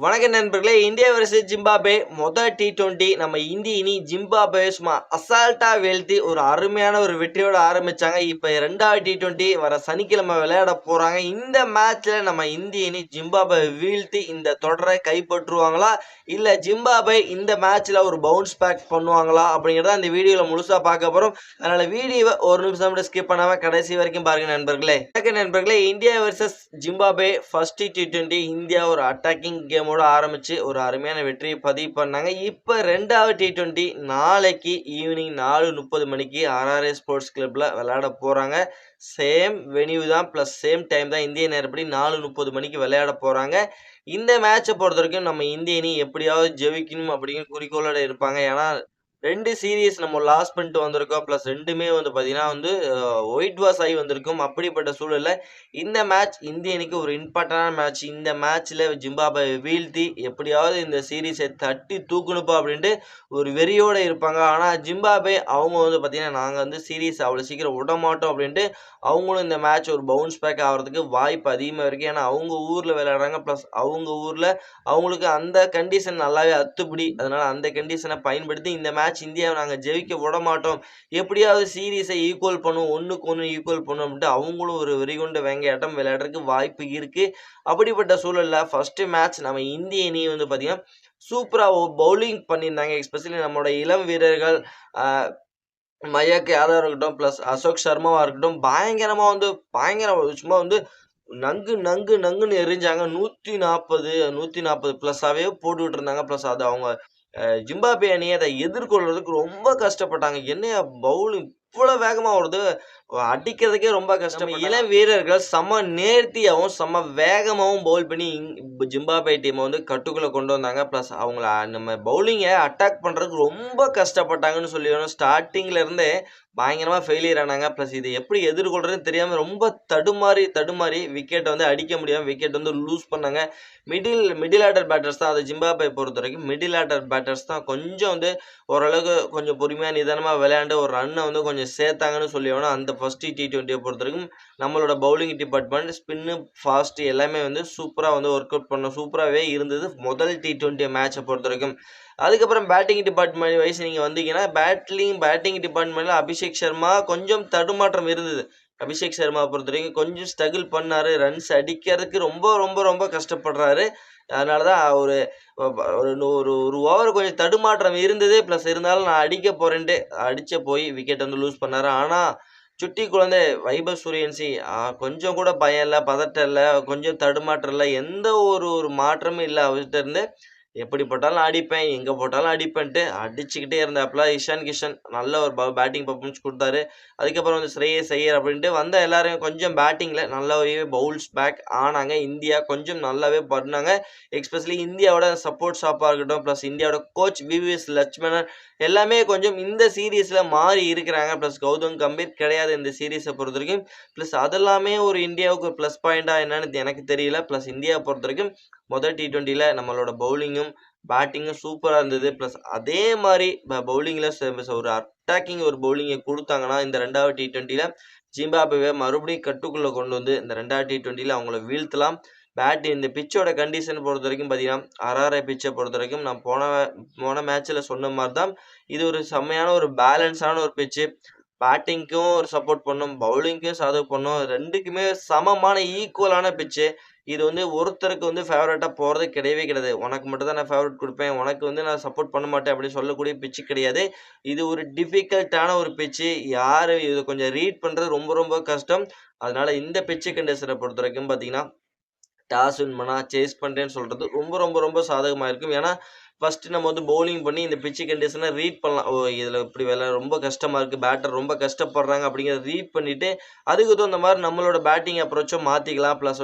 வணக்கம் நண்பர்களே. India versus Zimbabwe மொதல் T20 நம்ம இந்திய அணி ஜிம்பாப்வே சும்மா அசால்ட்டா வீழ்த்தி ஒரு அருமையான ஒரு வெற்றியோட ஆரம்பிச்சாங்க. இப்ப 2வது T20 வர சனிக்கிழமை விளையாட போறாங்க. இந்த மேட்ச்ல நம்ம இந்திய அணி ஜிம்பாப்வே வீழ்த்தி இந்த தொடரை கைப்பற்றுவாங்களா, இல்ல ஜிம்பாப்வே இந்த மேட்ச்ல ஒரு பவுன்ஸ் பேக் பண்ணுவாங்களா அப்படிங்கிறத இந்த வீடியோல முழுசா பார்க்க போறோம். அதனால வீடியோவை ஒரு நிமிஷம் கூட ஸ்கிப் பண்ணாம கடைசி வரைக்கும் பாருங்க நண்பர்களே. நண்பர்களே, India versus Zimbabwe first T20 India ஒரு அட்டாக்கிங் கேமோட ஆரம்பிச்சு ஒரு அருமையான வெற்றியை பதிவு பண்ணாங்க. இப்ப 2வது T20 நாளைக்கு ஈவினிங் 4:30 மணிக்கு RRA ஸ்போர்ட்ஸ் கிளப்ல விளையாட போறாங்க. சேம் வென்யூ தான், பிளஸ் சேம் டைம் தான். இந்திய நேரப்படி 4:30 மணிக்கு விளையாட போறாங்க. இந்த மேட்சை பொறுத்த வரைக்கும் நம்ம இந்திய அணி எப்படியாவது ஜெயிக்கணும் அப்படிங்கிற குறிக்கோளோட இருப்பாங்க. ஏன்னா 2 சீரீஸ் நம்ம லாஸ் பண்ணிட்டு வந்திருக்கோம். பிளஸ் 2மே பார்த்தீங்கன்னா ஒயிட் வாஷ் ஆகி வந்திருக்கும். அப்படிப்பட்ட சூழல்ல இந்த மேட்ச் இந்திய அணிக்கு ஒரு இம்பார்ட்டன்டான மேட்ச். இந்த மேட்ச்ல ஜிம்பாப்வே வீழ்த்தி எப்படியாவது இந்த சீரீஸை தட்டி தூக்கணுப்பா அப்படின்ட்டு ஒரு வெறியோட இருப்பாங்க. ஆனா ஜிம்பாப்வே அவங்க பார்த்தீங்கன்னா நாங்க சீரீஸ் அவ்வளவு சீக்கிரம் விட மாட்டோம் அப்படின்ட்டு அவங்களும் இந்த மேட்ச் ஒரு பவுன்ஸ் பேக் ஆகிறதுக்கு வாய்ப்பு அதிகமாக இருக்கு. ஏன்னா அவங்க ஊர்ல விளையாடுறாங்க. பிளஸ் அவங்க ஊர்ல அவங்களுக்கு அந்த கண்டிஷன் நல்லாவே அத்துப்படி. அதனால அந்த கண்டிஷனை பயன்படுத்தி இந்த மேட்ச் இந்தியாவை நாங்கள் ஜெயிக்க விட மாட்டோம், எப்படியாவது சீரீஸை ஈக்குவல் பண்ணும், ஒன்றுக்கு ஒன்று ஈக்குவல் பண்ணும் அப்படின்ட்டு அவங்களும் ஒரு வெறிகொண்ட வெங்காட்டம் விளையாடுறதுக்கு வாய்ப்பு இருக்கு. அப்படிப்பட்ட சூழல்ல ஃபர்ஸ்ட் மேட்ச் நம்ம இந்திய அணி பார்த்தீங்கன்னா சூப்பரா பவுலிங் பண்ணியிருந்தாங்க. எஸ்பெஷலி நம்மளோட இளம் வீரர்கள் மயக் யாதவ் இருக்கட்டும், பிளஸ் அசோக் சர்மாவா இருக்கட்டும், பயங்கரமா சும்மா நங்கு நங்கு நங்குன்னு எரிஞ்சாங்க. 140 பிளஸ்ஸாவே போட்டுக்கிட்டு இருந்தாங்க. பிளஸ் அது அவங்க ஜிம்பாப்வே அணி அதை எதிர்கொள்றதுக்கு ரொம்ப கஷ்டப்பட்டாங்க. என்னையா பவுலிங் இவ்வளவு வேகமா வருது, அடிக்கிறதுக்கே ரொம்ப கஷ்டம். இளம் வீரர்கள் செம்ம நேர்த்தியாகவும் செம்ம வேகமாகவும் பவுல் பண்ணி ஜிம்பாப்வே டீமை கட்டுக்குள்ள கொண்டு வந்தாங்க. பிளஸ் அவங்கள நம்ம பவுலிங்கை அட்டாக் பண்றதுக்கு ரொம்ப கஷ்டப்பட்டாங்கன்னு சொல்லி ஸ்டார்டிங்ல இருந்தே பயங்கரமா ஃபெயிலியர் ஆனாங்க. பிளஸ் இது எப்படி எதிர்கொள்றதுன்னு தெரியாம ரொம்ப தடுமாறி விக்கெட்டை அடிக்க முடியாம விக்கெட் லூஸ் பண்ணாங்க. மிடில் ஆர்டர் பேட்டர்ஸ் தான், அது ஜிம்பாப்வே பொறுத்த வரைக்கும் மிடில் ஆர்டர் பேட்டர்ஸ் தான் கொஞ்சம் ஓரளவுக்கு கொஞ்சம் பொறுமையா நிதானமா விளையாண்டு ஒரு ரன்னை கொஞ்சம் சேர்த்தாங்கன்னு சொல்லி அந்த ஃபர்ஸ்ட் T20 பொறுத்த வரைக்கும் நம்மளோட பவுலிங் டிபார்ட்மெண்ட் ஸ்பின்னு ஃபாஸ்ட் எல்லாமே சூப்பரா ஒர்க் அவுட் பண்ண சூப்பராகவே இருந்தது முதல் T20 மேட்சை பொறுத்த வரைக்கும். அதுக்கப்புறம் பேட்டிங் டிபார்ட்மெண்ட் வைஸ் நீங்க வந்தீங்கன்னா பேட்டிங் டிபார்ட்மெண்ட்ல அபிஷேக் சர்மா கொஞ்சம் தடுமாற்றம் இருந்தது. அபிஷேக் சர்மா பொறுத்த வரைக்கும் கொஞ்சம் ஸ்ட்ரகிள் பண்ணாரு, ரன்ஸ் அடிக்கிறதுக்கு ரொம்ப ரொம்ப ரொம்ப கஷ்டப்படுறாரு. அதனாலதான் ஒரு ஓவர் கொஞ்சம் தடுமாற்றம் இருந்தது. பிளஸ் இருந்தாலும் நான் அடிக்க போறேன்ட்டு போய் விக்கெட் லூஸ் பண்ணாரு. ஆனா சுட்டி குழந்தை வைபவ் சூரியவன்சி கொஞ்சம் கூட பயம் இல்லை, பதட்டம் இல்லை, கொஞ்சம் தடுமாற்றம் இல்லை, எந்த ஒரு மாற்றமும் இல்லை. அவர்கிட்ட இருந்து எப்படி போட்டாலும் அடிப்பேன், எங்க போட்டாலும் அடிப்பேன்ட்டு அடிச்சுக்கிட்டே இருந்தாப்புல. இஷான் கிஷன் நல்ல ஒரு பேட்டிங் பர்ஃபார்மன்ஸ் கொடுத்தாரு. அதுக்கப்புறம் ஸ்ரேயஸ் ஐயர் அப்படின்ட்டு வந்த எல்லாரும் கொஞ்சம் பேட்டிங்ல நல்லாவே பவுல்ஸ் பேக் ஆனாங்க. இந்தியா கொஞ்சம் நல்லாவே பண்ணாங்க. எஸ்பெஷலி இந்தியாவோட சப்போர்ட் ஸ்டாஃபா இருக்கட்டும், பிளஸ் இந்தியாவோட கோச் விவிஎஸ் லட்சுமணன் எல்லாமே கொஞ்சம் இந்த சீரீஸ்ல மாறி இருக்கிறாங்க. பிளஸ் கௌதம் கம்பீர் கிடையாது இந்த சீரீஸை பொறுத்த வரைக்கும். பிளஸ் அதெல்லாமே ஒரு இந்தியாவுக்கு பிளஸ் பாயிண்டா என்னன்னு எனக்கு தெரியல. பிளஸ் இந்தியாவை பொறுத்த வரைக்கும் முதல் T20ல நம்மளோட பவுலிங்கும் பேட்டிங்கும் சூப்பரா இருந்தது. பிளஸ் அதே மாதிரி பவுலிங்ல ஒரு அட்டாக்கிங் ஒரு பவுலிங்கை கொடுத்தாங்கன்னா இந்த 2வது T20ல ஜிம்பாப்வே மறுபடியும் கட்டுக்குள்ள கொண்டு இந்த 2வது T20ல அவங்கள வீழ்த்தலாம். இந்த பிச்சோட கண்டிஷன் பொறுத்த வரைக்கும் பார்த்தீங்கன்னா RRA பிச்சை பொறுத்த வரைக்கும் நான் போன மேட்ச்ல சொன்ன மாதிரி தான், இது ஒரு செம்மையான ஒரு பேலன்ஸான ஒரு பிச்சு. பேட்டிங்க்கும் ஒரு சப்போர்ட் பண்ணும், பவுலிங்க்கும் சப்போர்ட் பண்ணும், ரெண்டுக்குமே சமமான ஈக்குவலான பிச்சு. இது ஒருத்தருக்கு ஃபேவரட்டா போறது கிடையவே கிடையாது. உனக்கு மட்டும் தான் நான் ஃபேவரட் கொடுப்பேன், உனக்கு நான் சப்போர்ட் பண்ண மாட்டேன் அப்படின்னு சொல்லக்கூடிய பிச்சு கிடையாது. இது ஒரு டிஃபிகல்ட்டான ஒரு பிச்சு. இது கொஞ்சம் ரீட் பண்றது ரொம்ப ரொம்ப கஷ்டம். அதனால இந்த பிச்சு கண்டிஷனை பொறுத்த வரைக்கும் பார்த்தீங்கன்னா டாஸ் வின் பண்ணா சேஸ் பண்றேன்னு சொல்றது ரொம்ப ரொம்ப ரொம்ப சாதகமா இருக்கும். ஏன்னா ஃபர்ஸ்ட் நம்ம பவுலிங் பண்ணி இந்த பிச்சு கண்டிஷனை ரீட் பண்ணலாம். இதுல இப்படி ரொம்ப கஷ்டமா இருக்கு, பேட்டர் ரொம்ப கஷ்டப்படுறாங்க அப்படிங்கிறத ரீட் பண்ணிட்டு அதுக்கு தகுந்த மாதிரி நம்மளோட பேட்டிங் அப்ரோச்சும் மாத்திக்கலாம். பிளஸ்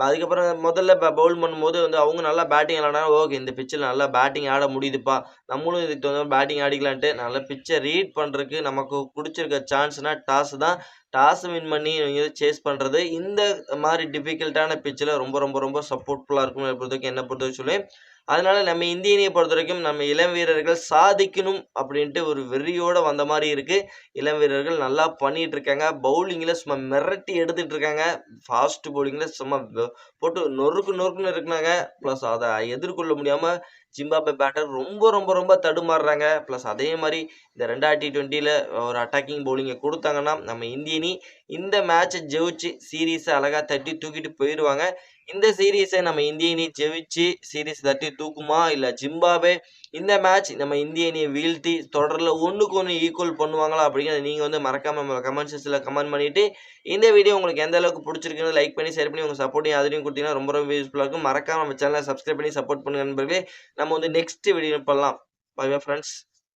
அதுக்கப்புறம் முதல்ல பவுல் பண்ணும்போது அவங்க நல்லா பேட்டிங் ஆடினா ஓகே இந்த பிச்சில் நல்லா பேட்டிங் ஆட முடியுதுப்பா, நம்மளும் இதுக்கு தகுந்த பேட்டிங் ஆடிக்கலான்ட்டு நல்லா பிச்சை ரீட் பண்றதுக்கு நமக்கு பிடிச்சிருக்க சான்ஸ்னா டாஸ் தான். டாஸ் வின் பண்ணி சேஸ் பண்றது இந்த மாதிரி டிஃபிகல்ட்டான பிச்சில் ரொம்ப ரொம்ப ரொம்ப சப்போர்ட்ஃபுல்லா இருக்கும் என்ன பொறுத்தவரைக்கும் சொல்லி. அதனால நம்ம இந்திய அணியை பொறுத்தவரைக்கும் நம்ம இளம் வீரர்கள் சாதிக்கணும் அப்படின்ட்டு ஒரு வெறியோட வந்த மாரி இருக்கு. இளம் வீரர்கள் நல்லா பண்ணிட்டு இருக்காங்க. பவுலிங்ல சும்மா மிரட்டி எடுத்துட்டு இருக்காங்க. ஃபாஸ்ட் பவுலிங்ல சும்மா போட்டு நொறுக்கு நொறுக்குன்னு இருக்குனாங்க. பிளஸ் அத எதிர்கொள்ள முடியாம ஜிம்பாப்வே பேட்டர் ரொம்ப தடுமாறுறாங்க. பிளஸ் அதே மாரி இந்த 2வது T20ல ஒரு அட்டாக்கிங் பவுலிங்க குடுத்தாங்கன்னா, நம்ம இந்திய அணி இந்த மேட்ச ஜெயிச்சு சீரிஸ அழகா தட்டி தூக்கிட்டு போயிருவாங்க. இந்த சீரிஸ நம்ம இந்திய அணி ஜெயிச்சு சீரிஸ் தட்டி தூக்குமா? இல்ல ஜிம்பாப்வே இந்த மேட்ச் நம்ம இந்திய அணிய வீழ்த்தி தொடர்ல 1க்கு 1 ஈக்குவல் பண்ணுவாங்களா? அப்படிங்கிறத நீங்க வந்து மறக்காம நம்ம கமெண்ட் செக்ஷன்ல கமெண்ட் பண்ணிட்டு, இந்த வீடியோ உங்களுக்கு எந்த அளவுக்கு புடிச்சிருக்குன்னு லைக் பண்ணி, ஷேர் பண்ணி உங்க சப்போர்ட்டையும் ஆதரவையும் குடுத்தீங்கன்னா ரொம்ப யூஸ்ஃபுல்லா இருக்கும். மறக்காம நம்ம சேனல சப்ஸ்கிரைப் பண்ணி சப்போர்ட் பண்ணுங்க நண்பர்களே. நம்ம வந்து நெக்ஸ்ட் வீடியோ பண்ணலாம். Bye bye friends.